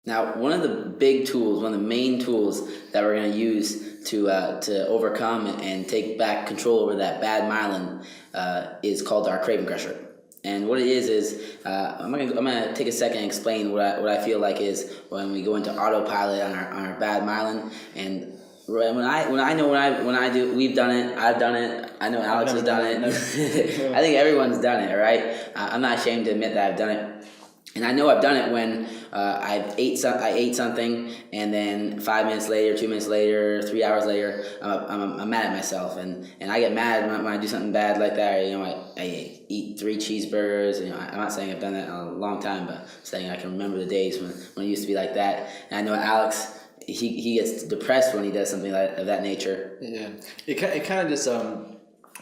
Now, one of the big tools, one of the main tools that we're going to use to overcome and take back control over that bad myelin is called our craving crusher. And what it is I'm gonna take a second and explain what I feel like is when we go into autopilot on our bad myelin. And we've done it. I've done it. I know Alex has done it. I think everyone's done it, right? I'm not ashamed to admit that I've done it. And I know I've done it when I ate something, and then 5 minutes later, 2 minutes later, 3 hours later, I'm mad at myself, and I get mad when I do something bad like that. I eat 3 cheeseburgers. I'm not saying I've done that in a long time, but I'm saying I can remember the days when it used to be like that. And I know Alex, he gets depressed when he does something of that nature. Yeah, it kind of just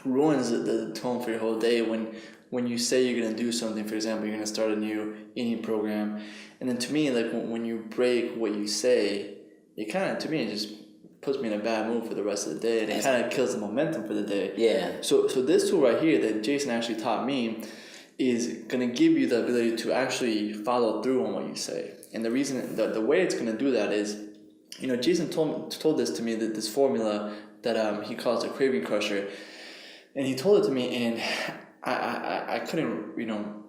ruins the tone for your whole day when you say you're going to do something. For example, you're going to start a new eating program, and then to me, like when you break what you say, it just puts me in a bad mood for the rest of the day, and it kind of kills the momentum for the day. Yeah. So this tool right here that Jason actually taught me is going to give you the ability to actually follow through on what you say. And the reason, the way it's going to do that is, Jason told this to me, that this formula that he calls the craving crusher, and he told it to me, and I couldn't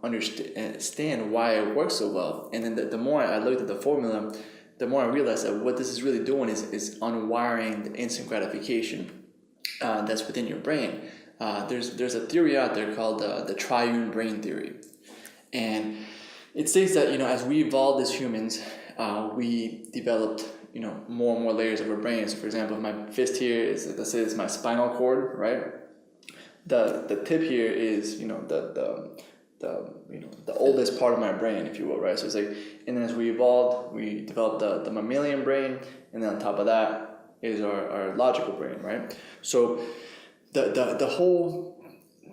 understand why it works so well. And then the more I looked at the formula, the more I realized that what this is really doing is unwiring the instant gratification that's within your brain. There's a theory out there called the triune brain theory, and it states that as we evolved as humans, we developed more and more layers of our brain. So for example, if my fist here is, let's say it's my spinal cord, right? The tip here is the oldest part of my brain, if you will, right? So it's like, and then as we evolved, we developed the mammalian brain, and then on top of that is our logical brain, right? So the whole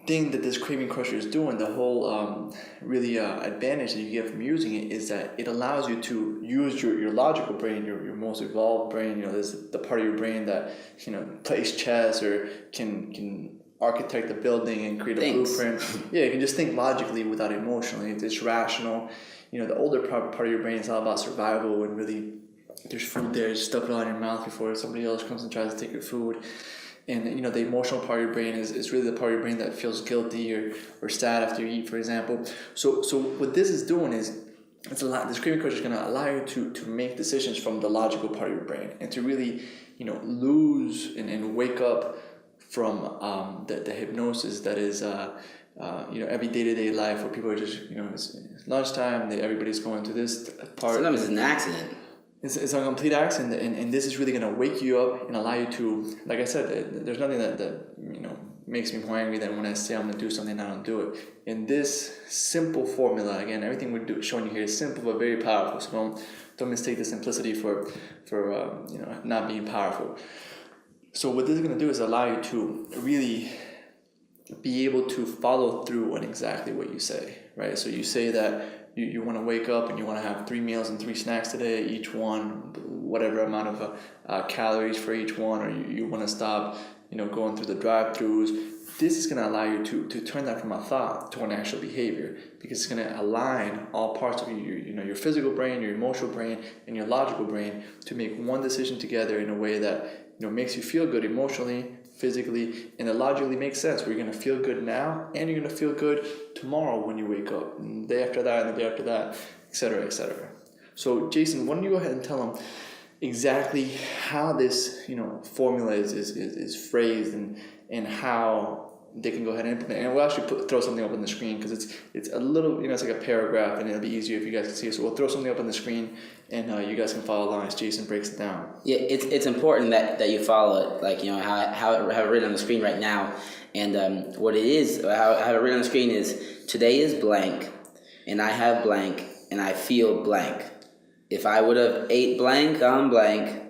thing that this craving crusher is doing, the whole really advantage that you get from using it, is that it allows you to use your logical brain, your most evolved brain. There's the part of your brain that plays chess or can architect a building and create a blueprint. Yeah, you can just think logically without emotionally. It's rational. The older part of your brain is all about survival, and really there's food there, just stuff it all in your mouth before somebody else comes and tries to take your food. And the emotional part of your brain is really the part of your brain that feels guilty or sad after you eat, for example. So what this is doing is, this craving crusher is going to allow you to make decisions from the logical part of your brain, and to really lose and wake up from the hypnosis that is every day-to-day life, where people are just it's lunchtime, everybody's going to this part. Sometimes it's an accident. It's a complete accident, and this is really going to wake you up and allow you to, like I said, there's nothing that makes me more angry than when I say I'm going to do something and I don't do it. And this simple formula, again, everything we're showing you here is simple but very powerful. So don't mistake the simplicity for not being powerful. So what this is going to do is allow you to really be able to follow through on exactly what you say, right? So you say that you want to wake up and you want to have 3 meals and 3 snacks today, each one whatever amount of calories for each one, or you want to stop going through the drive-thrus. This is going to allow you to turn that from a thought to an actual behavior, because it's going to align all parts of your physical brain, your emotional brain, and your logical brain to make one decision together in a way that makes you feel good emotionally, physically, and it logically makes sense, where you're going to feel good now and you're going to feel good tomorrow when you wake up, and the day after that, and the day after that, etc., etc. So Jason, why don't you go ahead and tell them exactly how this formula is phrased, and how they can go ahead and implement it. And we'll actually throw something up on the screen, because it's a little, it's like a paragraph, and it'll be easier if you guys can see it. So we'll throw something up on the screen, and you guys can follow along as Jason breaks it down. Yeah, it's important that you follow it, like how I have it written on the screen right now. And what it is, how I have it written on the screen is, today is blank, and I have blank, and I feel blank. If I would have ate blank on blank,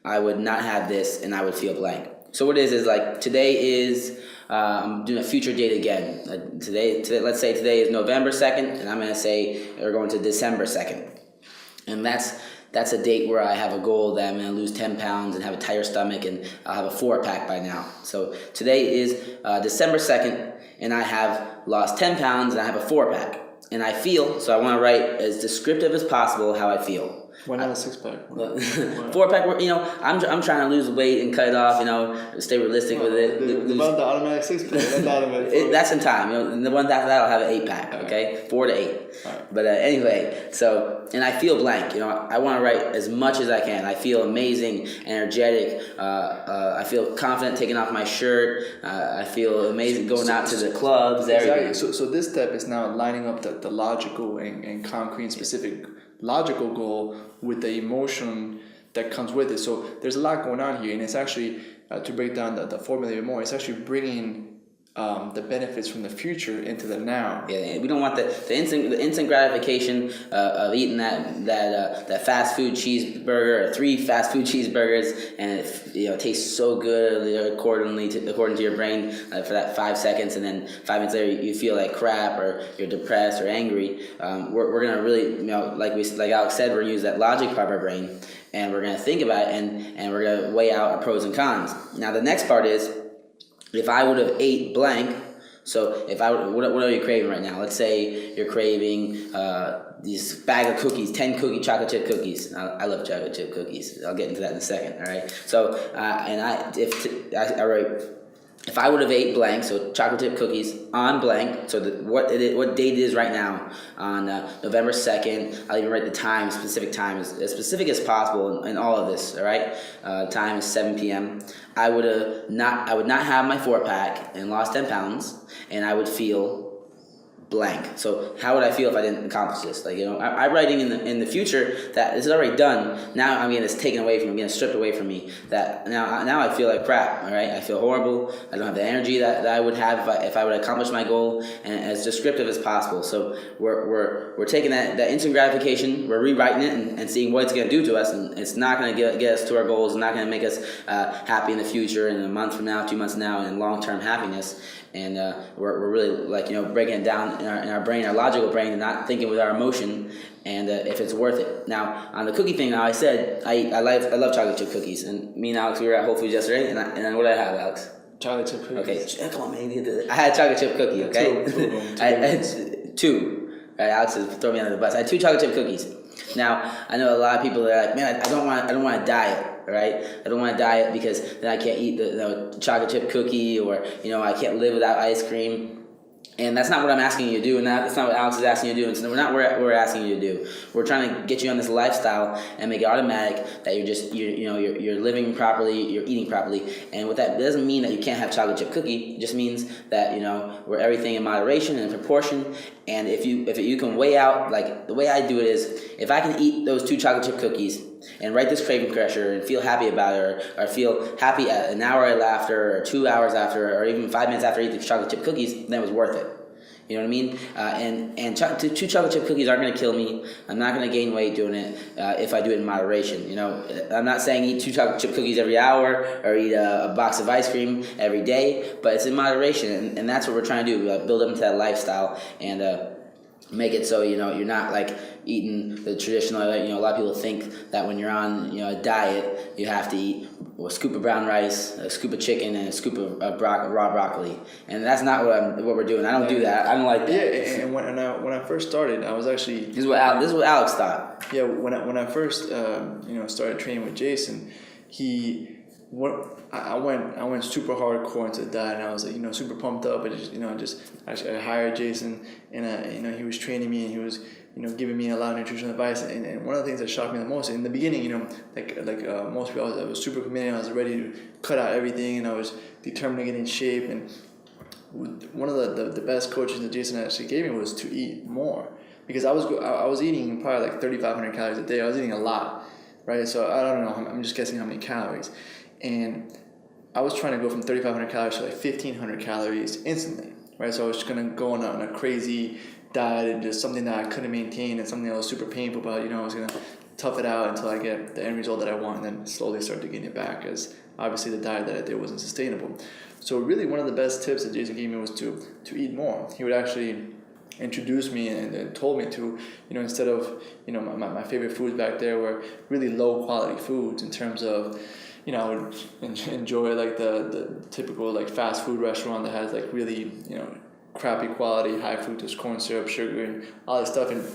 I would not have this, and I would feel blank. So what it is like, today is, I'm doing a future date again. Today, let's say today is November 2nd, and I'm going to say we're going to December 2nd. And that's a date where I have a goal that I'm going to lose 10 pounds and have a tighter stomach, and I'll have a 4-pack by now. So today is December 2nd, and I have lost 10 pounds, and I have a 4-pack. And I feel, so I want to write as descriptive as possible how I feel. Why not a 6-pack? 4-pack, I'm trying to lose weight and cut it off, stay realistic with it. The automatic 6-pack, that's in time. The ones after that, I'll have an 8-pack, okay? 4 to 8. Right. But anyway, and I feel blank. I want to write as much as I can. I feel amazing, energetic. I feel confident taking off my shirt. I feel amazing going out to the clubs, everything. Exactly. So this step is now lining up the logical and concrete and specific logical goal with the emotion that comes with it. So there's a lot going on here, and it's actually, to break down the formula even more, it's actually bringing the benefits from the future into the now. Yeah, we don't want the instant gratification of eating that fast food cheeseburger or 3 fast food cheeseburgers, and it tastes so good according to your brain for that 5 seconds, and then 5 minutes later you feel like crap or you're depressed or angry. We're gonna really, like Alex said, we're gonna use that logic part of our brain, and we're gonna think about it, and we're gonna weigh out our pros and cons. Now the next part is, if I would have ate blank, so if what are you craving right now? Let's say you're craving these bag of cookies, 10 chocolate chip cookies. I love chocolate chip cookies. I'll get into that in a second. All right. So if I would have ate blank, so chocolate chip cookies on blank, so what date it is right now, on November 2nd, I'll even write the time, specific time, as specific as possible in all of this, all right? Time is 7 p.m. I would not have my 4-pack and lost 10 pounds, and I would feel blank. So how would I feel if I didn't accomplish this? I'm writing in the future that this is already done. Now I'm getting this taken away from me, getting stripped away from me. That now I feel like crap. All right, I feel horrible. I don't have the energy that I would have if I would accomplish my goal, and as descriptive as possible. So we're taking that instant gratification, we're rewriting it and seeing what it's going to do to us, and it's not going to get us to our goals. It's not going to make us happy in the future, and a month from now, 2 months from now, and long-term happiness. And we're really breaking it down in our brain, our logical brain, and not thinking with our emotion, and if it's worth it. Now on the cookie thing, now I said I love chocolate chip cookies, and me and Alex, we were at Whole Foods yesterday, and what did I have, Alex? Chocolate chip cookies. Okay, come on, man. I had a chocolate chip cookie. Okay, I had 2. Right, Alex is throwing me under the bus. I had 2 chocolate chip cookies. Now I know a lot of people that are like, man, I don't want to diet. Right, I don't want to diet because then I can't eat the chocolate chip cookie, or I can't live without ice cream. And that's not what I'm asking you to do, and that's not what Alex is asking you to do. And so we're not what we're asking you to do. We're trying to get you on this lifestyle and make it automatic that you're living properly, you're eating properly. And what that doesn't mean that you can't have chocolate chip cookie. It just means that we're everything in moderation and in proportion. And if you can weigh out, like the way I do it is, if I can eat those 2 chocolate chip cookies and write this craving crusher and feel happy about it, or feel happy at an hour after, or 2 hours after, or even 5 minutes after I eat the chocolate chip cookies, then it was worth it. You know what I mean? And 2 chocolate chip cookies aren't going to kill me. I'm not going to gain weight doing it if I do it in moderation. I'm not saying eat 2 chocolate chip cookies every hour or eat a box of ice cream every day, but it's in moderation, and that's what we're trying to do. Build up into that lifestyle and make it so you're not like eating the traditional. A lot of people think that when you're on a diet, you have to eat a scoop of brown rice, a scoop of chicken, and a scoop of raw broccoli, and that's not what we're doing. I don't do that. I don't like that. Yeah, and when I first started, I was actually this is what Alex thought. Yeah, when I first started training with Jason, I went super hardcore into the diet, and I was super pumped up. I hired Jason, and he was training me, and he was giving me a lot of nutritional advice. And one of the things that shocked me the most in the beginning, like most people, I was super committed. I was ready to cut out everything, and I was determined to get in shape. And one of the best coaches that Jason actually gave me was to eat more, because I was eating probably like 3,500 calories a day. I was eating a lot, right? So I don't know. I'm just guessing how many calories. And I was trying to go from 3,500 calories to like 1,500 calories instantly, right? So I was just going to go on a crazy diet and just something that I couldn't maintain and something that was super painful, but I was going to tough it out until I get the end result that I want, and then slowly start to gain it back, as obviously the diet that I did wasn't sustainable. So really one of the best tips that Jason gave me was to eat more. He would actually introduce me and told me to, instead of, my favorite foods back there were really low quality foods in terms of, I would enjoy like the typical like fast food restaurant that has like really, crappy quality, high fructose corn syrup, sugar, and all this stuff. And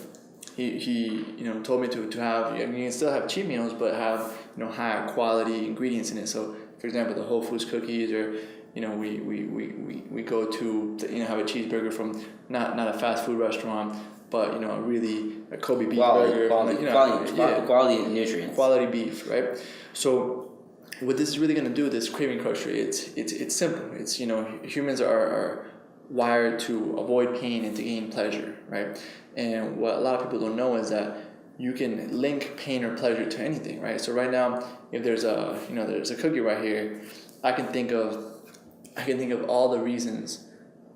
he told me to have, I mean, you can still have cheat meals, but have higher quality ingredients in it. So for example, the Whole Foods cookies, or we go to have a cheeseburger from not a fast food restaurant, but a Kobe beef burger, quality nutrients, quality beef, right? So what this is really going to do, this craving crusher, it's simple. It's humans are wired to avoid pain and to gain pleasure, right? And what a lot of people don't know is that you can link pain or pleasure to anything, right? So right now, if there's a cookie right here, I can think of all the reasons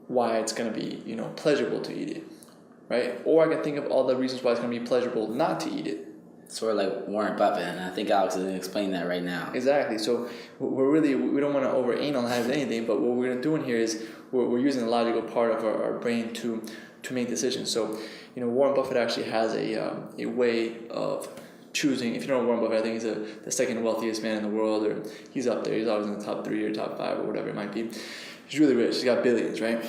why it's going to be pleasurable to eat it, right? Or I can think of all the reasons why it's going to be pleasurable not to eat it. Sort of like Warren Buffett, and I think Alex is going to explain that right now. Exactly. So we don't want to overanalyze anything, but what we're doing here is we're using the logical part of our brain to make decisions. So Warren Buffett actually has a way of choosing. If you don't know Warren Buffett, I think he's the second wealthiest man in the world, or he's up there. He's always in the top 3 or top 5 or whatever it might be. He's really rich. He's got billions, right?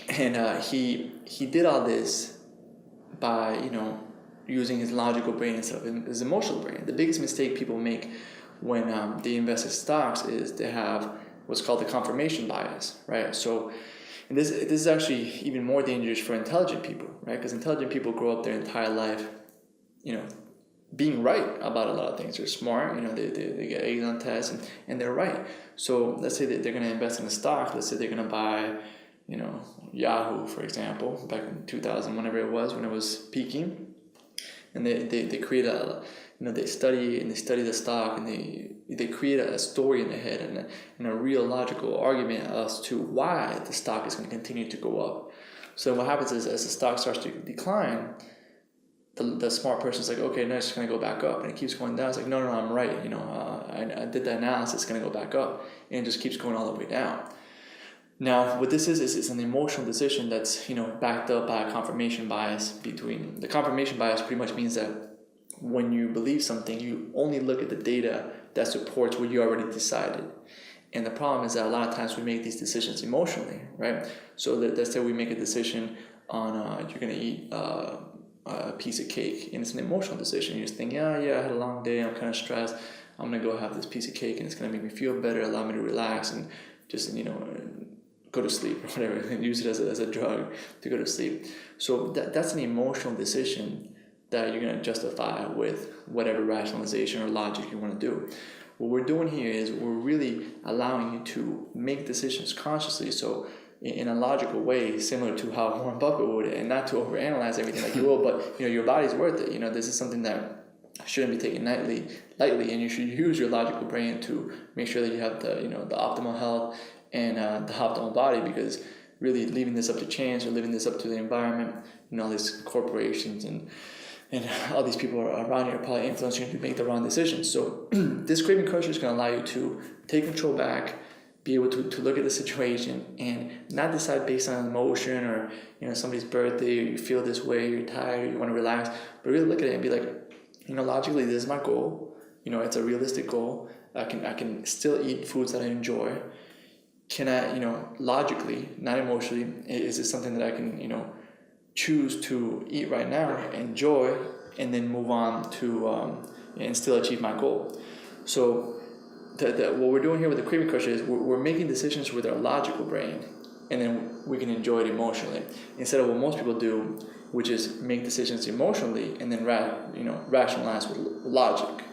And he did all this by using his logical brain instead of his emotional brain. The biggest mistake people make when they invest in stocks is they have what's called the confirmation bias, right? So, and this is actually even more dangerous for intelligent people, right? Because intelligent people grow up their entire life, being right about a lot of things. They're smart, they get A's on tests and they're right. So let's say that they're going to invest in a stock. Let's say they're going to buy, Yahoo, for example, back in 2000, whenever it was, when it was peaking. And they create they study the stock, and they create a story in their head and a real logical argument as to why the stock is going to continue to go up. So what happens is, as the stock starts to decline, the smart person's like, okay, no, it's just going to go back up, and it keeps going down. It's like, no, I'm right. I did the analysis. It's going to go back up, and it just keeps going all the way down. Now, what this is it's an emotional decision that's backed up by a confirmation bias. The confirmation bias pretty much means that when you believe something, you only look at the data that supports what you already decided. And the problem is that a lot of times we make these decisions emotionally, right? So let's say we make a decision on you're going to eat a piece of cake, and it's an emotional decision. You just think, yeah, I had a long day, I'm kind of stressed, I'm going to go have this piece of cake, and it's going to make me feel better, allow me to relax, and just go to sleep or whatever, and use it as a drug to go to sleep. So that's an emotional decision that you're going to justify with whatever rationalization or logic you want to do. What we're doing here is we're really allowing you to make decisions consciously, so in a logical way, similar to how Warren Buffett would, and not to overanalyze everything like you will, but your body's worth it. This is something that shouldn't be taken lightly, and you should use your logical brain to make sure that you have the the optimal health and the optimal body, because really leaving this up to chance or leaving this up to the environment, all these corporations and all these people around you are probably influencing you to make the wrong decisions. So this craving crusher is going to allow you to take control back, be able to look at the situation and not decide based on emotion or somebody's birthday, or you feel this way, you're tired, you want to relax, but really look at it and be like, logically, this is my goal. It's a realistic goal. I can still eat foods that I enjoy. Can I, logically, not emotionally, is this something that I can, choose to eat right now, enjoy, and then move on to, and still achieve my goal? So what we're doing here with the craving crusher is we're making decisions with our logical brain, and then we can enjoy it emotionally, instead of what most people do, which is make decisions emotionally and then rationalize with logic,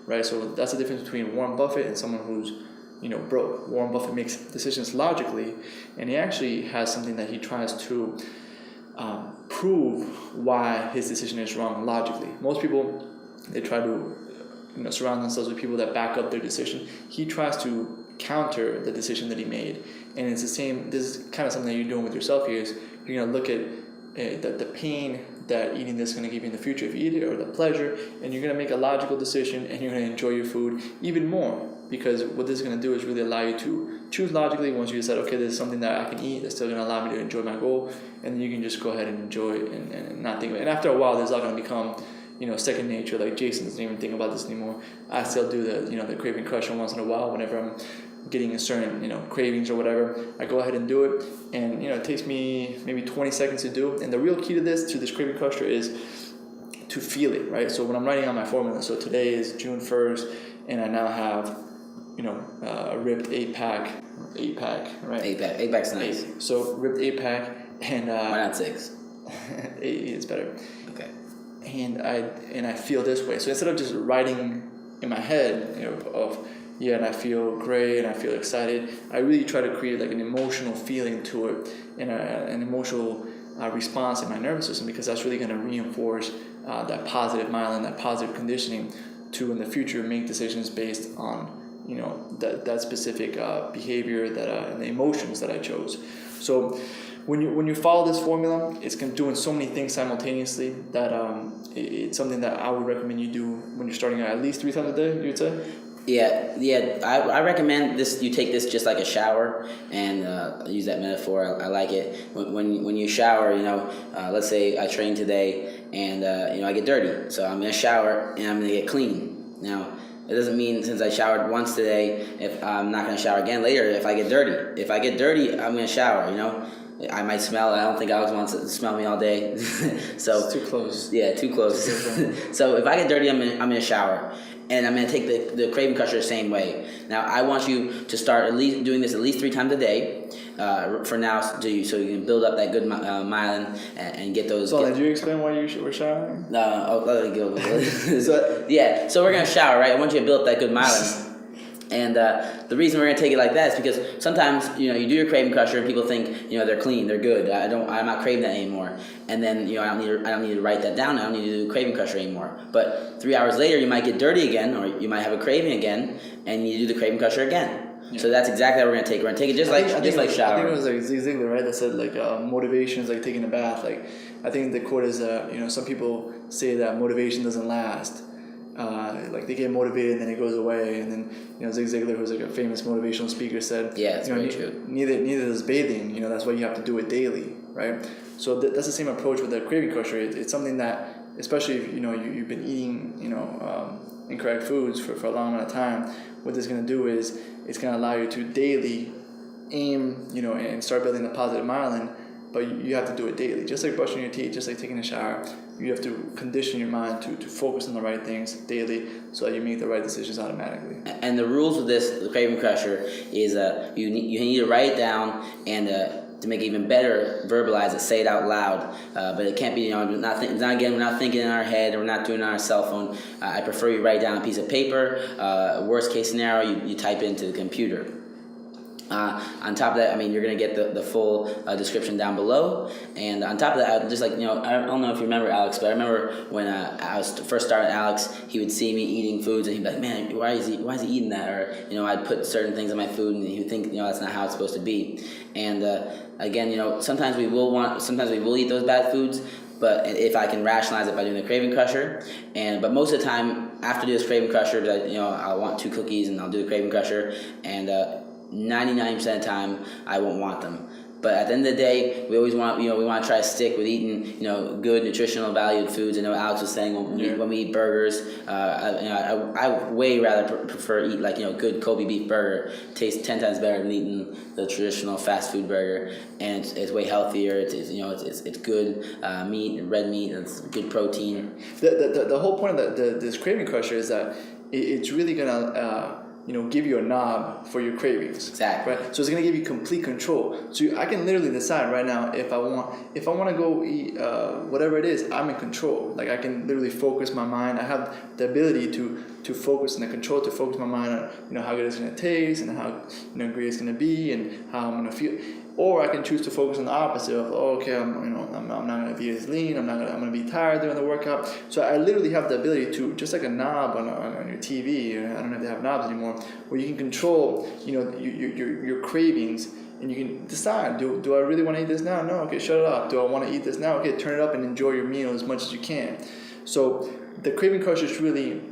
right? So that's the difference between Warren Buffett and someone who's broke. Warren Buffett makes decisions logically, and he actually has something that he tries to prove why his decision is wrong logically. Most people, they try to surround themselves with people that back up their decision. He tries to counter the decision that he made, and it's the same. This is kind of something that you're doing with yourself here. Is you're going to look at the pain that eating this is going to give you in the future if you eat it, or the pleasure, and you're going to make a logical decision, and you're going to enjoy your food even more, because what this is going to do is really allow you to choose logically. Once you decide, okay, this is something that I can eat that's still going to allow me to enjoy my goal, and then you can just go ahead and enjoy it and not think about it. And after a while, this is all going to become second nature. Like Jason doesn't even think about this anymore. I still do the craving crusher once in a while whenever I'm getting a certain cravings or whatever. I go ahead and do it, and it takes me maybe 20 seconds to do. And the real key to this craving crusher is to feel it, right? So when I'm writing out my formula, so today is June 1st, and I now have, a ripped 8-pack, right? 8-pack's nice. So ripped 8-pack, and why not 6? 8 is better. Okay. And I feel this way. So instead of just writing in my head, and I feel great and I feel excited, I really try to create like an emotional feeling to it and an emotional response in my nervous system, because that's really going to reinforce that positive myelin, that positive conditioning to in the future make decisions based on that specific behavior and the emotions that I chose. So when you follow this formula, it's doing so many things simultaneously that it's something that I would recommend you do when you're starting out at least 3 times a day, you'd say? Yeah. I recommend this. You take this just like a shower, and use that metaphor. I like it. When you shower, let's say I train today, and I get dirty, so I'm gonna shower and I'm gonna get clean. Now, it doesn't mean since I showered once today, if I'm not gonna shower again later. If I get dirty, I'm gonna shower. I might smell. I don't think Alex wants it to smell me all day. So it's too close. Yeah, too close. So if I get dirty, I'm gonna shower, and I'm gonna take the craving crusher the same way. Now I want you to start at least doing this at least 3 times a day. For now, so you can build up that good myelin and get those. So did you explain why you were showering? No, let it go. So we're gonna shower, right? I want you to build up that good myelin. And the reason we're gonna take it like that is because sometimes you do your craving crusher and people think they're clean, they're good. I'm not craving that anymore. And then I don't need to write that down. I don't need to do craving crusher anymore. But 3 hours later, you might get dirty again, or you might have a craving again, and you do the craving crusher again. Yeah. So that's exactly what we're gonna take. We're gonna take it just like shower. I think it was like Zig Ziglar, right? That said motivation is like taking a bath. Like I think the quote is some people say that motivation doesn't last. Like they get motivated and then it goes away, and then Zig Ziglar, who's like a famous motivational speaker, said, "Yeah, it's very true. Neither is bathing. That's why you have to do it daily, right?" So that's the same approach with the craving crusher. It's something that, especially if you've been eating incorrect foods for a long amount of time, what this is going to do is it's going to allow you to daily aim and start building the positive myelin. But you have to do it daily, just like brushing your teeth, just like taking a shower. You have to condition your mind to focus on the right things daily, so that you make the right decisions automatically. And the rules with the craving crusher is you need to write it down, and to make it even better, verbalize it, say it out loud. But it can't be we're not thinking in our head, or we're not doing it on our cell phone. I prefer you write down a piece of paper. Worst case scenario, you type it into the computer. On top of that, you're going to get the full description down below. And on top of that, just like, I don't know if you remember Alex, but I remember when I was first starting Alex, he would see me eating foods and he'd be like, man, why is he eating that? Or, I'd put certain things in my food and he would think, that's not how it's supposed to be. And again, sometimes we will eat those bad foods, but if I can rationalize it by doing the craving crusher, but most of the time after I do this craving crusher, I'll want 2 cookies and I'll do the craving crusher, and 99% of the time I won't want them. But at the end of the day, we always want, we want to try to stick with eating, good nutritional valued foods. I know Alex was saying when we eat burgers, I way rather prefer eat like, good Kobe beef burger. It tastes 10 times better than eating the traditional fast food burger, and it's way healthier. It's good meat, red meat, and it's good protein. The whole point of this craving crusher is that it's really gonna give you a knob for your cravings. Exactly. Right. So it's gonna give you complete control. So I can literally decide right now if I want to go eat whatever it is. I'm in control. Like I can literally focus my mind. I have the ability to focus and the control to focus my mind on how good it's gonna taste and how great it's gonna be and how I'm gonna feel. Or I can choose to focus on the opposite of, I'm not gonna be as lean. I'm gonna be tired during the workout. So I literally have the ability to, just like a knob on your TV. I don't know if they have knobs anymore, where you can control, your cravings, and you can decide, do I really want to eat this now? No, okay, shut it up. Do I want to eat this now? Okay, turn it up and enjoy your meal as much as you can. So the craving crusher is really,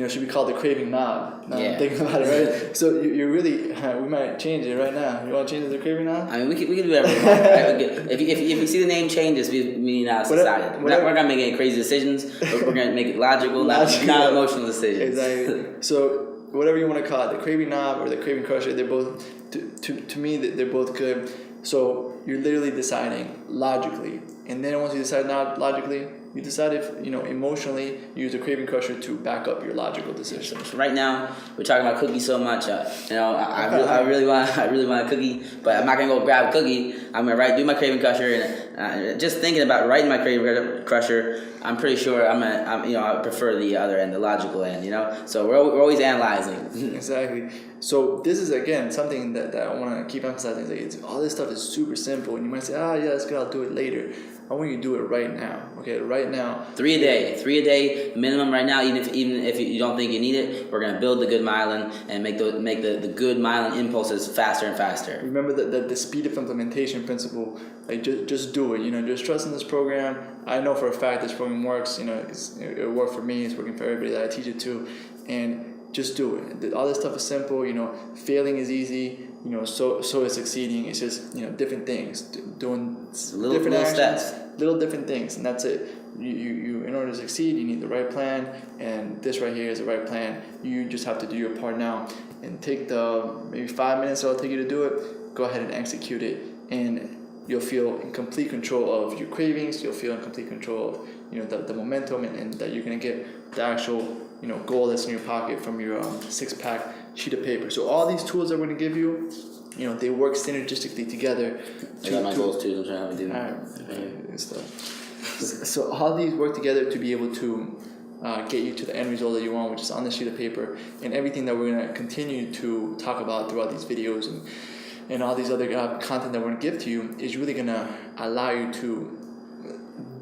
should be called the craving knob. Now I'm thinking about it, right? So you're really, we might change it right now. You want to change it to the craving knob? We can do whatever we want. If you see the name changes, we now decided. We're not going to make any crazy decisions, but we're going to make it logical, not emotional decisions. Exactly. So whatever you want to call it, the craving knob or the craving crusher, they're both, to me, they're both good. So you're literally deciding logically. And then once you decide not logically, you decide if, emotionally, you use the craving crusher to back up your logical decision. So right now, we're talking about cookies so much. I really want a cookie, but I'm not gonna go grab a cookie. I'm gonna do my craving crusher, and just thinking about writing my craving crusher, I'm pretty sure I prefer the other end, the logical end. So we're always analyzing. Exactly. So this is again something that I want to keep emphasizing. All this stuff is super simple, and you might say, yeah, that's good, I'll do it later. I want you to do it right now. Okay, right now. 3 a day minimum right now. Even if you don't think you need it, we're gonna build the good myelin and make the good myelin impulses faster and faster. Remember the speed of implementation principle. Like just do it. Just trust in this program. I know for a fact this program works. It worked for me. It's working for everybody that I teach it to, and just do it. All this stuff is simple. Failing is easy. So is succeeding. It's just different things, doing different actions, steps, little different things, and that's it. You in order to succeed, you need the right plan, and this right here is the right plan. You just have to do your part now, and take the maybe 5 minutes it'll take you to do it. Go ahead and execute it, and you'll feel in complete control of your cravings. You'll feel in complete control of the momentum, and that you're gonna get the actual goal that's in your pocket from your 6-pack sheet of paper. So all these tools that we're going to give you, they work synergistically together. I got my goals too. I'm trying to do. Alright, stuff. So all these work together to be able to get you to the end result that you want, which is on the sheet of paper. And everything that we're going to continue to talk about throughout these videos and all these other content that we're going to give to you is really going to allow you to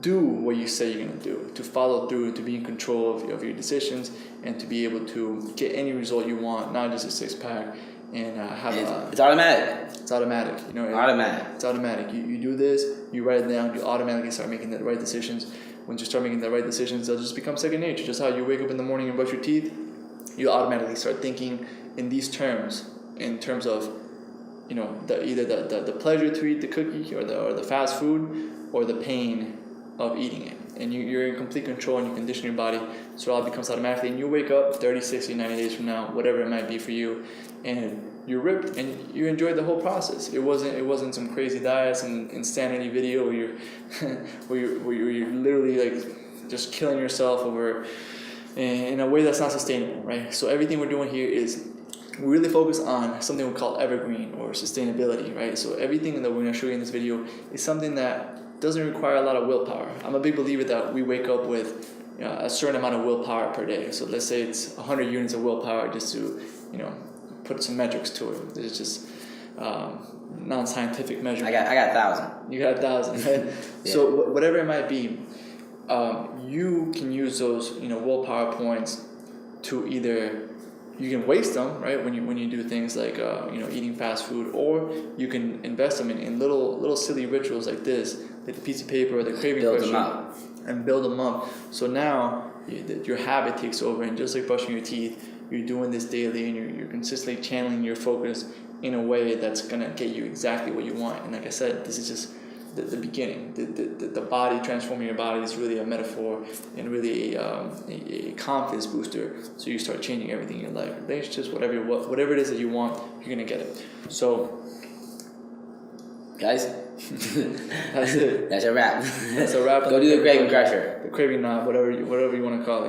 do what you say you're going to do, to follow through, to be in control of your decisions, and to be able to get any result you want, not just a 6-pack, and have it's automatic. It's automatic. Automatic. It's automatic. You do this, you write it down, you automatically start making the right decisions. Once you start making the right decisions, they'll just become second nature. Just how you wake up in the morning and brush your teeth, you automatically start thinking in these terms, in terms of either the pleasure to eat the cookie or the fast food, or the pain of eating it. And you're in complete control, and you condition your body so it all becomes automatically, and you wake up 30, 60, 90 days from now, whatever it might be for you, and you're ripped, and you enjoyed the whole process. It wasn't some crazy diets and insanity video where you're where you're literally like just killing yourself over in a way that's not sustainable, right? So everything we're doing here is we really focus on something we call evergreen or sustainability, right? So everything that we're going to show you in this video is something that doesn't require a lot of willpower. I'm a big believer that we wake up with a certain amount of willpower per day. So let's say it's 100 units of willpower, just to put some metrics to it. It's just non-scientific measure. I got 1,000. You got 1,000, right? Yeah. So whatever it might be, you can use those willpower points to either, you can waste them, right, when you do things like eating fast food, or you can invest them in little silly rituals like this, like the piece of paper or the craving crusher, and build them up. So now your habit takes over, and just like brushing your teeth, you're doing this daily, and you're consistently channeling your focus in a way that's gonna get you exactly what you want. And like I said, this is just the beginning. The body, transforming your body, is really a metaphor and really a confidence booster. So you start changing everything in your life, relationships, whatever it is that you want, you're gonna get it. So, guys, that's it. That's a wrap. That's a wrap. Go do the craving crusher. The craving knot, whatever you want to call it.